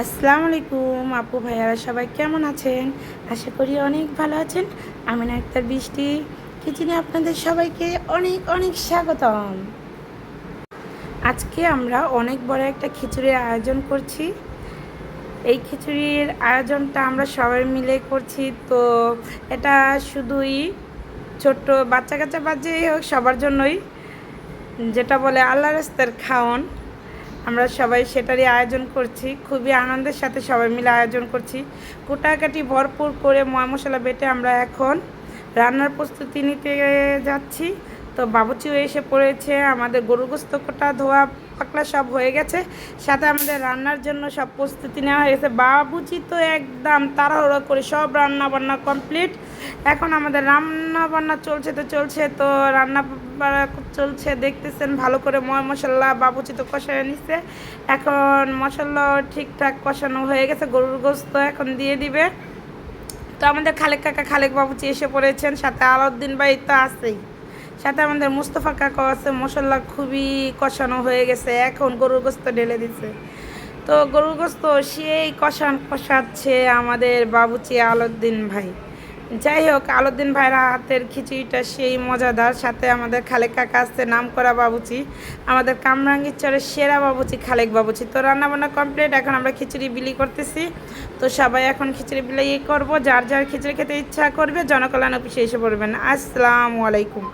আসসালামু আলাইকুম আপু ভাইয়ারা সবাই কেমন আছেন? আশা করি অনেক ভালো আছেন। আমি আক্তার বৃষ্টি কিচেনে আপনাদের সবাইকে অনেক অনেক স্বাগতম। আজকে আমরা অনেক বড় একটা খিচুড়ির আয়োজন করছি। এই খিচুড়ির আয়োজনটা আমরা সবাই মিলে করছি। তো এটা শুধুই ছোট্ট বাচ্চা কাচ্চা বাচ্চাই হোক সবার জন্যই, যেটা বলে আল্লাহ রাস্তার খাওন, আমরা সবাই সেটারই আয়োজন করছি। খুবই আনন্দের সাথে সবাই মিলে আয়োজন করছি। কোটাকাটি ভরপুর করে ময় মশলা বেটে আমরা এখন রান্নার প্রস্তুতি নিতে যাচ্ছি। তো বাবুচিও এসে পড়েছে, আমাদের গরুর গোস্ত কোটা ধোয়া পাকলা সব হয়ে গেছে, সাথে আমাদের রান্নার জন্য সব প্রস্তুতি নেওয়া হয়ে গেছে। বাবুচি তো একদম তাড়াহুড়ো করে সব রান্না বান্না কমপ্লিট। এখন আমাদের রান্না বান্না চলছে, রান্না চলছে দেখতেছেন ভালো করে ময় মশলা বাবুচি তো কষায় নিচ্ছে। এখন মশলা ঠিকঠাক কষানো হয়ে গেছে, গরুর গোস্ত এখন দিয়ে দিবে। তো আমাদের খালেক কাকা খালেক বাবুচি এসে পড়েছেন, সাথে আলাউদ্দিন ভাই তো আছেই, সাথে আমাদের মুস্তফা কাকা আছে। মশলা খুবই কষানো হয়ে গেছে, এখন গরুর গোস্ত ঢেলে দিচ্ছে। তো গরুর গোস্ত সেই কষাচ্ছে আমাদের বাবুচি আলাউদ্দিন ভাই। যাই হোক, আলাউদ্দিন ভাইয়ের হাতের খিচুড়িটা সেই মজাদার। সাথে আমাদের খালেক কাকা আসছে, নাম করা বাবুচি, আমাদের কামরাঙ্গীর চরের সেরা বাবুচি খালেক বাবুচি। তো রান্নাবান্না কমপ্লিট, এখন আমরা খিচুড়ি বিলি করতেছি। তো সবাই এখন খিচুড়ি বিলি করবো, যার যার খিচুড়ি খেতে ইচ্ছা করবে জনকল্যাণ অফিসে এসে পড়বেন। আসসালামু আলাইকুম।